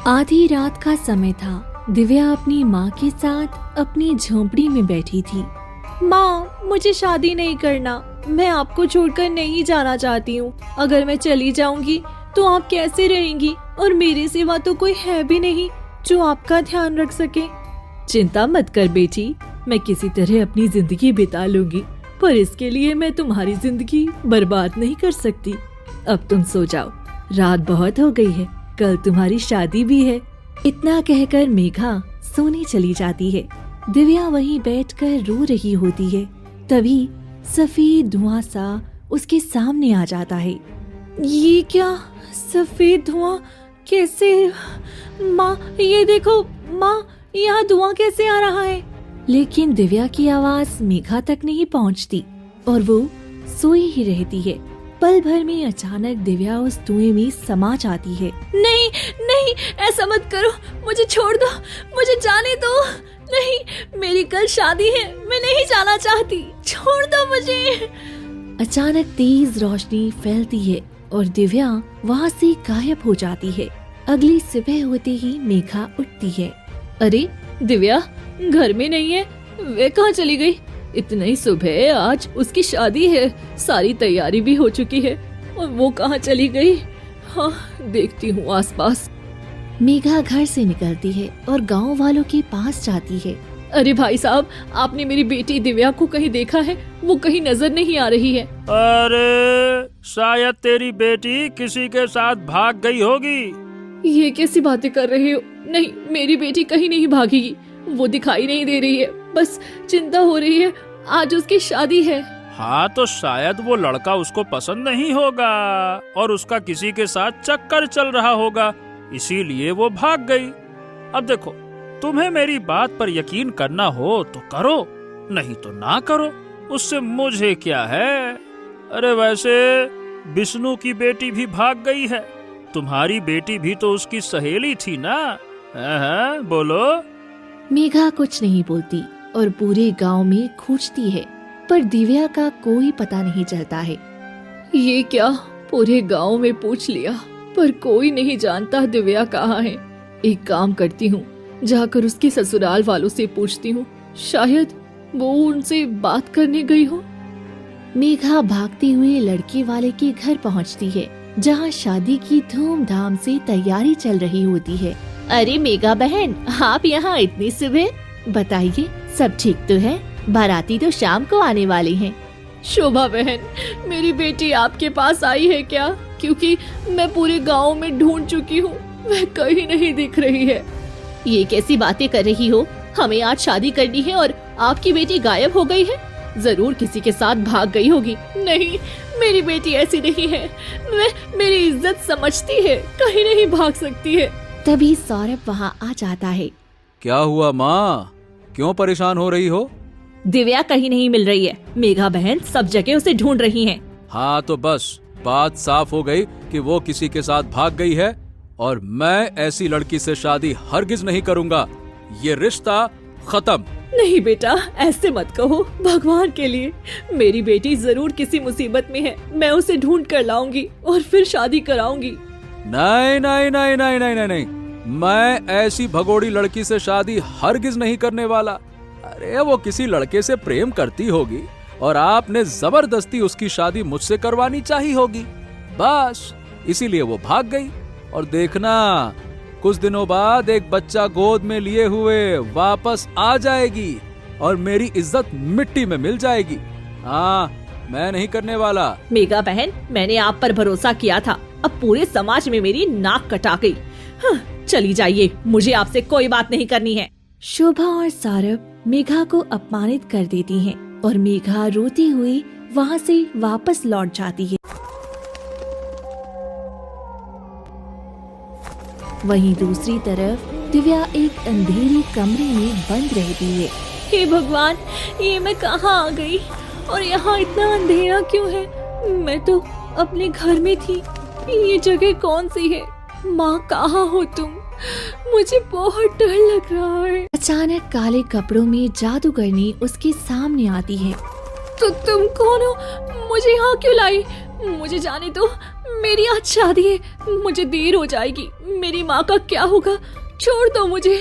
आधी रात का समय था। दिव्या अपनी माँ के साथ अपनी झोंपड़ी में बैठी थी। माँ, मुझे शादी नहीं करना। मैं आपको छोड़कर नहीं जाना चाहती हूँ। अगर मैं चली जाऊंगी तो आप कैसे रहेंगी? और मेरे सिवा तो कोई है भी नहीं जो आपका ध्यान रख सके। चिंता मत कर बेटी, मैं किसी तरह अपनी जिंदगी बिता लूंगी, पर इसके लिए मैं तुम्हारी जिंदगी बर्बाद नहीं कर सकती। अब तुम सो जाओ, रात बहुत हो गई है, कल तुम्हारी शादी भी है। इतना कहकर मेघा सोने चली जाती है। दिव्या वहीं बैठकर रो रही होती है। तभी सफेद धुआं सा उसके सामने आ जाता है। ये क्या सफेद धुआं? कैसे? माँ, ये देखो माँ, यहाँ धुआं कैसे आ रहा है? लेकिन दिव्या की आवाज मेघा तक नहीं पहुँचती और वो सोई ही रहती है। पल भर में अचानक दिव्या उस धुएं में समा जाती है। नहीं नहीं, ऐसा मत करो, मुझे छोड़ दो, मुझे जाने दो। नहीं, मेरी कल शादी है, मैं नहीं जाना चाहती, छोड़ दो मुझे। अचानक तेज रोशनी फैलती है और दिव्या वहाँ से गायब हो जाती है। अगली सुबह होते ही मेघा उठती है। अरे दिव्या घर में नहीं है, वे कहाँ चली गई? इतनी सुबह, आज उसकी शादी है, सारी तैयारी भी हो चुकी है, और वो कहाँ चली गई? हाँ, देखती हूँ आसपास। मेघा घर से निकलती है और गांव वालों के पास जाती है। अरे भाई साहब, आपने मेरी बेटी दिव्या को कहीं देखा है? वो कहीं नजर नहीं आ रही है। अरे शायद तेरी बेटी किसी के साथ भाग गई होगी। ये कैसी बातें कर रहे हो? नहीं, मेरी बेटी कहीं नहीं भागेगी, वो दिखाई नहीं दे रही है। बस चिंता हो रही है, आज उसकी शादी है। हाँ, तो शायद वो लड़का उसको पसंद नहीं होगा और उसका किसी के साथ चक्कर चल रहा होगा, इसीलिए वो भाग गई। अब देखो, तुम्हें मेरी बात पर यकीन करना हो तो करो, नहीं तो ना करो, उससे मुझे क्या है। अरे वैसे विष्णु की बेटी भी भाग गई है, तुम्हारी बेटी भी तो उसकी सहेली थी ना? हाँ, बोलो। मेघा कुछ नहीं बोलती और पूरे गांव में खोजती है, पर दिव्या का कोई पता नहीं चलता है। ये क्या, पूरे गांव में पूछ लिया पर कोई नहीं जानता दिव्या कहाँ है। एक काम करती हूँ, जाकर उसके ससुराल वालों से पूछती हूँ, शायद वो उनसे बात करने गई हो। मेघा भागते हुए लड़के वाले के घर पहुँचती है, जहाँ शादी की धूमधाम से तैयारी चल रही होती है। अरे मेघा बहन, आप यहाँ इतनी सुबह? बताइए, सब ठीक तो है? बाराती तो शाम को आने वाले हैं। शोभा बहन, मेरी बेटी आपके पास आई है क्या? क्योंकि मैं पूरे गांव में ढूंढ चुकी हूँ, वह कहीं नहीं दिख रही है। ये कैसी बातें कर रही हो? हमें आज शादी करनी है और आपकी बेटी गायब हो गई है? जरूर किसी के साथ भाग गई होगी। नहीं, मेरी बेटी ऐसी नहीं है, मेरी इज्जत समझती है, कहीं नहीं भाग सकती है। तभी सौरभ वहाँ आ जाता है। क्या हुआ माँ, क्यों परेशान हो रही हो? दिव्या कहीं नहीं मिल रही है, मेघा बहन सब जगह उसे ढूंढ रही हैं। हाँ, तो बस बात साफ हो गई कि वो किसी के साथ भाग गई है और मैं ऐसी लड़की से शादी हरगिज नहीं करूँगा। ये रिश्ता खत्म। नहीं बेटा, ऐसे मत कहो, भगवान के लिए। मेरी बेटी जरूर किसी मुसीबत में है, मैं उसे ढूंढ कर लाऊंगी और फिर शादी कराऊंगी। नहीं नहीं नहीं नहीं नहीं नहीं नहीं, मैं ऐसी भगोड़ी लड़की से शादी हरगिज नहीं करने वाला। अरे वो किसी लड़के से प्रेम करती होगी और आपने जबरदस्ती उसकी शादी मुझसे करवानी चाहिए होगी, बस इसीलिए वो भाग गई। और देखना, कुछ दिनों बाद एक बच्चा गोद में लिए हुए वापस आ जाएगी और मेरी इज्जत मिट्टी में मिल जाएगी। हाँ, मैं नहीं करने वाला। मेघा बहन, मैंने आप पर भरोसा किया था, अब पूरे समाज में मेरी नाक कटा गई। हाँ, चली जाइए, मुझे आपसे कोई बात नहीं करनी है। शोभा और सौरभ मेघा को अपमानित कर देती हैं और मेघा रोती हुई वहाँ से वापस लौट जाती है। वहीं दूसरी तरफ दिव्या एक अंधेरे कमरे में बंद रहती है। हे भगवान, ये मैं कहाँ आ गई और यहाँ इतना अंधेरा क्यों है? मैं तो अपने घर में थी, ये जगह कौन सी है? माँ, कहाँ हो तुम? मुझे बहुत डर लग रहा है। अचानक काले कपड़ों में जादूगरनी उसके सामने आती है। तो तुम कौन हो? मुझे यहाँ क्यों लाई? मुझे जाने दो, मेरी आज शादी है, मुझे देर हो जाएगी। मेरी माँ का क्या होगा? छोड़ दो मुझे।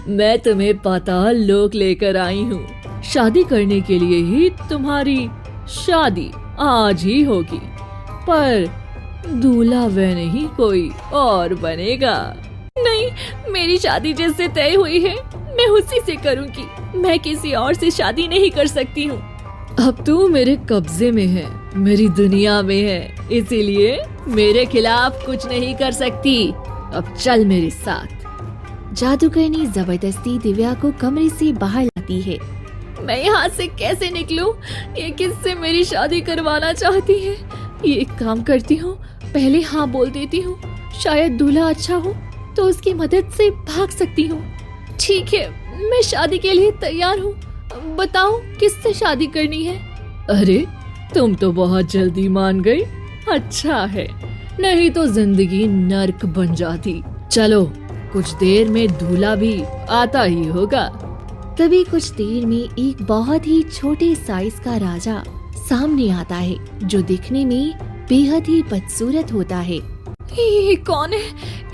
मैं तुम्हें पाताल लोक लेकर आई हूँ। शादी करने के लिए ही तुम्हारी शादी आज ही होगी, पर दूल्हा वह नहीं कोई और बनेगा। नहीं, मेरी शादी जिससे तय हुई है मैं उसी से करूँगी। मैं किसी और से शादी नहीं कर सकती हूँ। अब तू मेरे कब्जे में है, मेरी दुनिया में है, इसीलिए मेरे खिलाफ कुछ नहीं कर सकती। अब चल मेरे साथ। जादूगरनी जबरदस्ती दिव्या को कमरे से बाहर लाती है। मैं यहाँ से कैसे निकलूं? ये किससे मेरी शादी करवाना चाहती है? ये एक काम करती हूँ, पहले हाँ बोल देती हूँ। शायद दूल्हा अच्छा हो तो उसकी मदद से भाग सकती हूँ। ठीक है, मैं शादी के लिए तैयार हूँ। बताओ किससे शादी करनी है? अरे तुम तो बहुत जल्दी मान गई। अच्छा है, नहीं तो जिंदगी नर्क बन जाती। चलो, कुछ देर में दूल्हा भी आता ही होगा। तभी कुछ देर में एक बहुत ही छोटे साइज का राजा सामने आता है, जो दिखने में बेहद ही बदसूरत होता है। ये कौन है?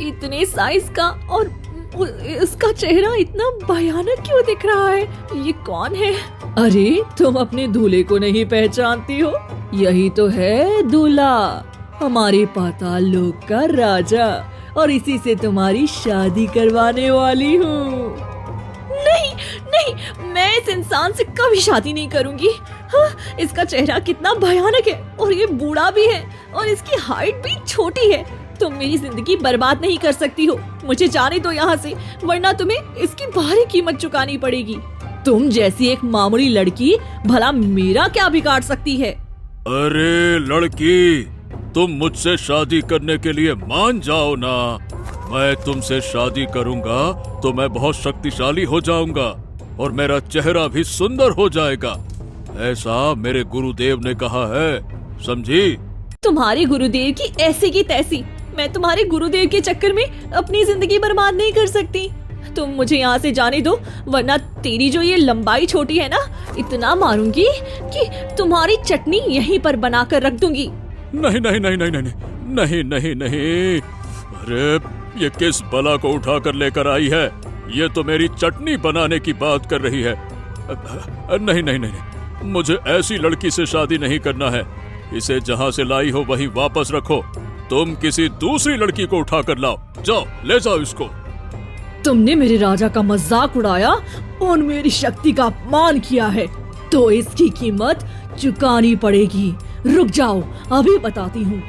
इतने साइज का, और इसका चेहरा इतना भयानक क्यों दिख रहा है? ये कौन है? अरे तुम अपने दूल्हे को नहीं पहचानती हो? यही तो है दूल्हा, हमारे पाताल लोक का राजा, और इसी से तुम्हारी शादी करवाने वाली हूँ। नहीं नहीं, मैं इस इंसान से कभी शादी नहीं करूंगी। हाँ, इसका चेहरा कितना भयानक है, और ये बूढ़ा भी है, और इसकी हाइट भी छोटी है। तुम मेरी जिंदगी बर्बाद नहीं कर सकती हो। मुझे जाने दो यहाँ से, वरना तुम्हें इसकी भारी कीमत चुकानी पड़ेगी। तुम जैसी एक मामूली लड़की भला मेरा क्या बिगाड़ सकती है? अरे लड़की, तुम मुझसे शादी करने के लिए मान जाओ ना। मैं तुमसे शादी करूंगा तो मैं बहुत शक्तिशाली हो जाऊंगा, और मेरा चेहरा भी सुंदर हो जाएगा। ऐसा मेरे गुरुदेव ने कहा है, समझी? तुम्हारे गुरुदेव की ऐसी की तैसी। मैं तुम्हारे गुरुदेव के चक्कर में अपनी जिंदगी बर्बाद नहीं कर सकती। तुम मुझे यहाँ से जाने दो, वरना तेरी जो ये लंबाई छोटी है ना, इतना मारूंगी कि तुम्हारी चटनी यहीं पर बनाकर रख दूंगी। नहीं नहीं नहीं नहीं नहीं नहीं नहीं नहीं। अरे ये किस बला को उठा कर लेकर आई है? ये तो मेरी चटनी बनाने की बात कर रही है। नहीं नहीं नहीं, मुझे ऐसी लड़की से शादी नहीं करना है। इसे जहाँ से लाई हो वहीं वापस रखो। तुम किसी दूसरी लड़की को उठा कर लाओ। जाओ, ले जाओ इसको। तुमने मेरे राजा का मजाक उड़ाया और मेरी शक्ति का अपमान किया है, तो इसकी कीमत चुकानी पड़ेगी। रुक जाओ, अभी बताती हूँ।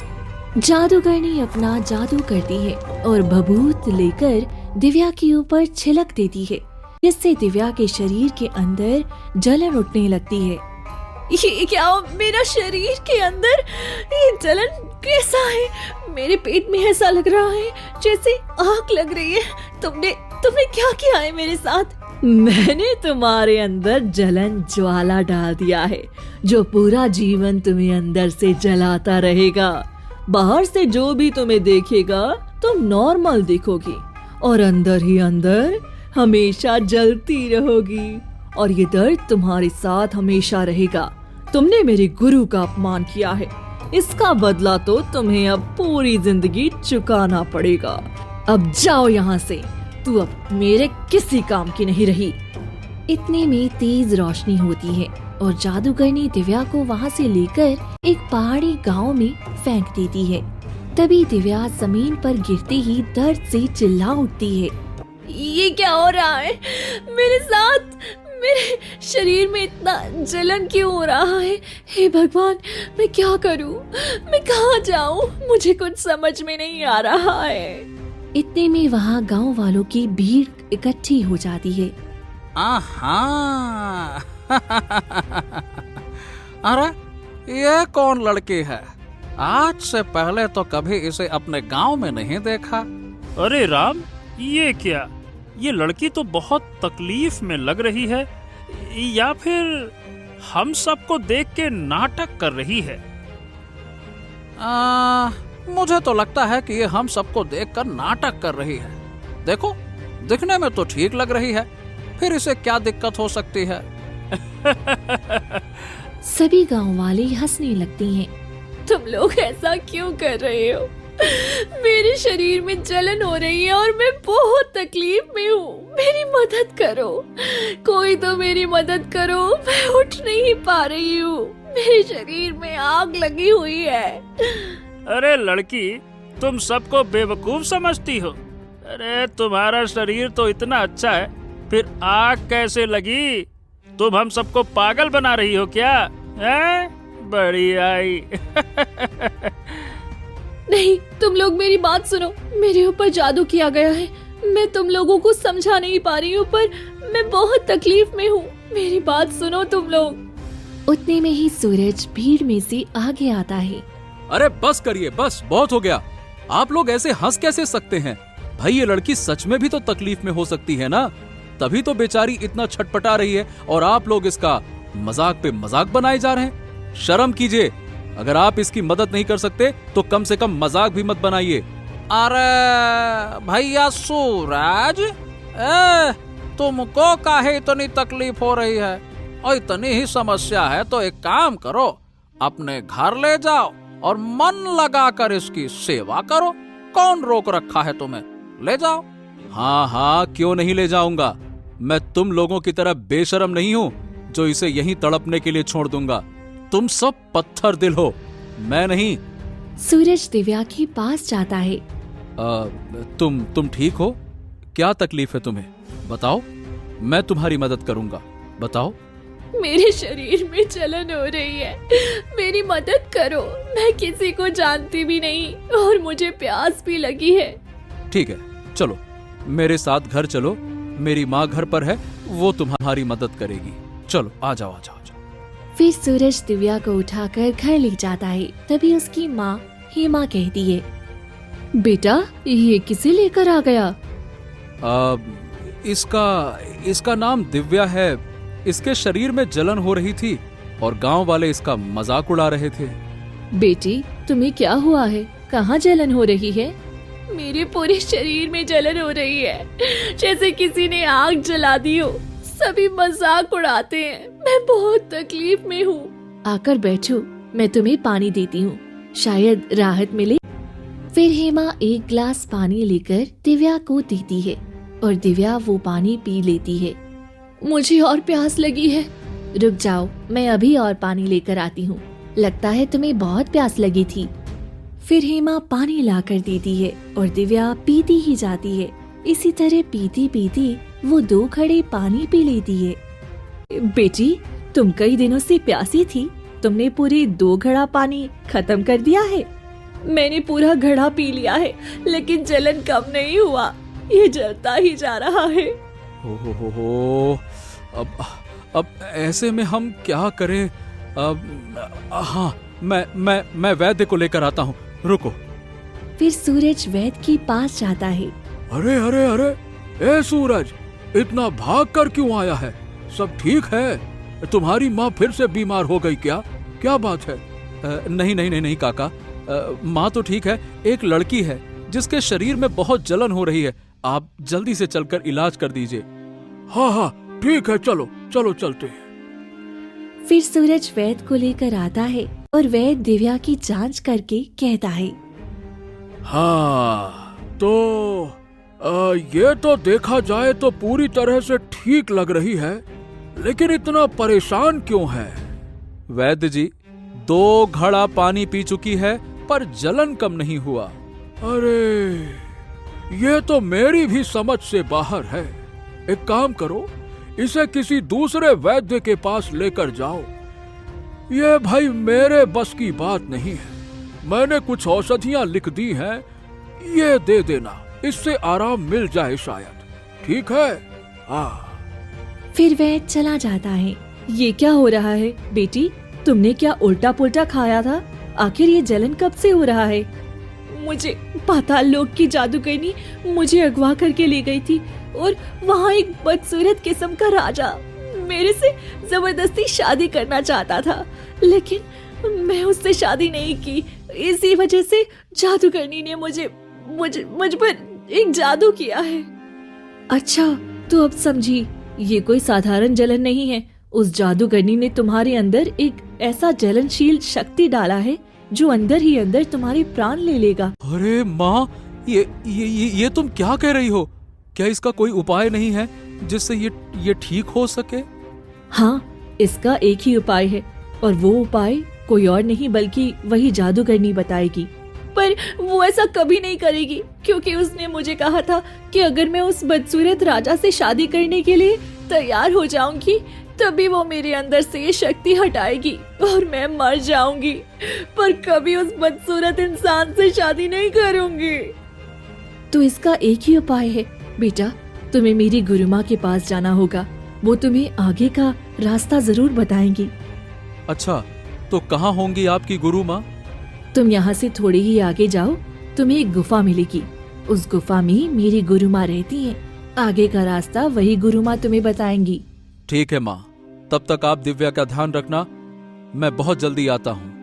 जादूगरनी अपना जादू करती है और भभूत लेकर दिव्या के ऊपर छिलक देती है, जिससे दिव्या के शरीर के अंदर जलन उठने लगती है। ये क्या? मेरा शरीर के अंदर ये जलन कैसा है? मेरे पेट में ऐसा लग रहा है जैसे आग लग रही है। तुमने क्या किया है मेरे साथ? मैंने तुम्हारे अंदर जलन ज्वाला डाल दिया है, जो पूरा जीवन तुम्हें अंदर से जलाता रहेगा। बाहर से जो भी तुम्हें देखेगा तुम नॉर्मल दिखोगी, और अंदर ही अंदर हमेशा जलती रहोगी, और ये दर्द तुम्हारे साथ हमेशा रहेगा। तुमने मेरे गुरु का अपमान किया है, इसका बदला तो तुम्हें अब पूरी जिंदगी चुकाना पड़ेगा। अब जाओ यहाँ से, तू अब मेरे किसी काम की नहीं रही। इतने में तेज रोशनी होती है और जादूगरनी दिव्या को वहाँ से लेकर एक पहाड़ी गांव में फेंक देती है। तभी दिव्या जमीन पर गिरते ही दर्द से चिल्ला उठती है। ये क्या हो रहा है मेरे साथ? मेरे शरीर में इतना जलन क्यों हो रहा है? हे भगवान, मैं क्या करूं? मैं कहाँ जाऊं? मुझे कुछ समझ में नहीं आ रहा है। इतने में वहाँ गांव वालों की भीड़ इकट्ठी हो जाती है। आहा अरे ये कौन लड़की है? आज से पहले तो कभी इसे अपने गांव में नहीं देखा। अरे राम, ये क्या? ये लड़की तो बहुत तकलीफ में लग रही है, या फिर हम सबको देख के नाटक कर रही है? मुझे तो लगता है कि ये हम सबको देखकर नाटक कर रही है। देखो, दिखने में तो ठीक लग रही है, फिर इसे क्या दिक्कत हो सकती है? सभी गांव वाले हंसने लगते हैं। तुम लोग ऐसा क्यों कर रहे हो? मेरे शरीर में जलन हो रही है और मैं बहुत तकलीफ में हूँ। मेरी मदद करो, कोई तो मेरी मदद करो। मैं उठ नहीं पा रही हूँ, मेरे शरीर में आग लगी हुई है। अरे लड़की, तुम सबको बेवकूफ समझती हो। अरे तुम्हारा शरीर तो इतना अच्छा है, फिर आग कैसे लगी? तुम हम सबको पागल बना रही हो क्या? हैं? बड़ी आई। नहीं, तुम लोग मेरी बात सुनो। मेरे ऊपर जादू किया गया है। मैं तुम लोगों को समझा नहीं पा रही हूँ, पर मैं बहुत तकलीफ में हूँ। मेरी बात सुनो तुम लोग। उतने में ही सूरज भीड़ में से आगे आता है। अरे बस करिए, बस बहुत हो गया। आप लोग ऐसे हंस कैसे सकते हैं? भाई ये लड़की सच में भी तो तकलीफ में हो सकती है ना, तभी तो बेचारी इतना छटपटा रही है और आप लोग इसका मजाक पे मजाक बनाए जा रहे हैं। शर्म कीजिए। अगर आप इसकी मदद नहीं कर सकते तो कम से कम मजाक भी मत बनाइए। अरे भैया सूरज, तुमको काहे इतनी तकलीफ हो रही है? और इतनी ही समस्या है तो एक काम करो, अपने घर ले जाओ और मन लगाकर इसकी सेवा करो। कौन रोक रखा है तुम्हें? ले जाओ। हाँ हाँ, क्यों नहीं ले जाऊंगा। मैं तुम लोगों की तरह बेशर्म नहीं हूँ जो इसे यहीं तड़पने के लिए छोड़ दूंगा। तुम सब पत्थर दिल हो, मैं नहीं। सूरज दिव्या के पास जाता है। तुम ठीक हो? क्या तकलीफ है तुम्हें? बताओ, मैं तुम्हारी मदद करूंगा। बताओ। मेरे शरीर में जलन हो रही है, मेरी मदद करो। मैं किसी को जानती भी नहीं और मुझे प्यास भी लगी है। ठीक है, चलो मेरे साथ घर चलो। मेरी माँ घर पर है, वो तुम्हारी मदद करेगी। चलो आ जाओ आ जाओ आ जाओ। फिर सूरज दिव्या को उठाकर घर ले जाता है। तभी उसकी माँ हेमा कहती है, बेटा ये किसे लेकर आ गया? इसका नाम दिव्या है। इसके शरीर में जलन हो रही थी और गांव वाले इसका मजाक उड़ा रहे थे। बेटी तुम्हें क्या हुआ है? कहाँ जलन हो रही है? मेरे पूरे शरीर में जलन हो रही है, जैसे किसी ने आग जला दी हो। सभी मजाक उड़ाते हैं। मैं बहुत तकलीफ में हूँ। आकर बैठो, मैं तुम्हें पानी देती हूँ, शायद राहत मिले। फिर हेमा एक गिलास पानी लेकर दिव्या को देती है और दिव्या वो पानी पी लेती है। मुझे और प्यास लगी है। रुक जाओ, मैं अभी और पानी लेकर आती हूँ। लगता है तुम्हें बहुत प्यास लगी थी। फिर हेमा पानी लाकर देती है और दिव्या पीती ही जाती है। इसी तरह पीती पीती वो 2 घड़े पानी पी लेती है। बेटी तुम कई दिनों से प्यासी थी, तुमने पूरे 2 घड़ा पानी खत्म कर दिया है। मैंने पूरा घड़ा पी लिया है, लेकिन जलन कम नहीं हुआ, ये जलता ही जा रहा है। हो, अब ऐसे में हम क्या करें? हाँ, मैं वैद्य को लेकर आता हूँ, रुको। फिर सूरज वैद्य के पास जाता है। अरे अरे अरे, ए सूरज, इतना भाग कर क्यों आया है? सब ठीक है? तुम्हारी माँ फिर से बीमार हो गई क्या? क्या बात है? नहीं नहीं नहीं नहीं काका, माँ तो ठीक है। एक लड़की है जिसके शरीर में बहुत जलन हो रही है। आप जल्दी से चलकर इलाज कर दीजिए। हाँ हाँ ठीक है, चलो चलो चलते हैं। फिर सूरज वैद्य को लेकर आता है और वैद्य दिव्या की जांच करके कहता है, हाँ तो ये तो देखा जाए तो पूरी तरह से ठीक लग रही है, लेकिन इतना परेशान क्यों है? वैद्य जी, 2 घड़ा पानी पी चुकी है पर जलन कम नहीं हुआ। अरे ये तो मेरी भी समझ से बाहर है। एक काम करो, इसे किसी दूसरे वैद्य के पास लेकर जाओ। ये भाई मेरे बस की बात नहीं है। मैंने कुछ औषधियां लिख दी हैं, ये दे देना, इससे आराम मिल जाए शायद। ठीक है? हाँ। फिर वैद्य चला जाता है। ये क्या हो रहा है बेटी? तुमने क्या उल्टा पुल्टा खाया था? आखिर ये जलन कब से हो रहा है? मुझे पाताल लोक की जादूगरनी मुझे अगवा करके ले गई थी और वहाँ एक बदसूरत किस्म का राजा मेरे से जबरदस्ती शादी करना चाहता था, लेकिन मैं उससे शादी नहीं की। इसी वजह से जादूगरनी ने मुझ पर एक जादू किया है। अच्छा, तो अब समझी, ये कोई साधारण जलन नहीं है। उस जादूगरनी ने तुम्हारे अंदर एक ऐसा जलनशील शक्ति डाला है जो अंदर ही अंदर तुम्हारे प्राण ले लेगा। अरे माँ, ये तुम क्या कह रही हो? क्या इसका कोई उपाय नहीं है जिससे ये ठीक हो सके? हाँ, इसका एक ही उपाय है, और वो उपाय कोई और नहीं बल्कि वही जादूगरनी बताएगी। पर वो ऐसा कभी नहीं करेगी, क्योंकि उसने मुझे कहा था कि अगर मैं उस बदसूरत राजा से शादी करने के लिए तैयार हो जाऊंगी तभी वो मेरे अंदर से ये शक्ति हटाएगी और मैं मर जाऊंगी, पर कभी उस बदसूरत इंसान से शादी नहीं करूंगी। तो इसका एक ही उपाय है बेटा, तुम्हें मेरी गुरुमाँ के पास जाना होगा। वो तुम्हें आगे का रास्ता जरूर बताएंगी। अच्छा, तो कहाँ होंगी आपकी गुरु माँ? तुम यहाँ से थोड़ी ही आगे जाओ, तुम्हें एक गुफा मिलेगी। उस गुफा में मेरी गुरुमाँ रहती हैं। आगे का रास्ता वही गुरुमाँ तुम्हें बताएंगी। ठीक है माँ, तब तक आप दिव्या का ध्यान रखना। मैं बहुत जल्दी आता हूँ।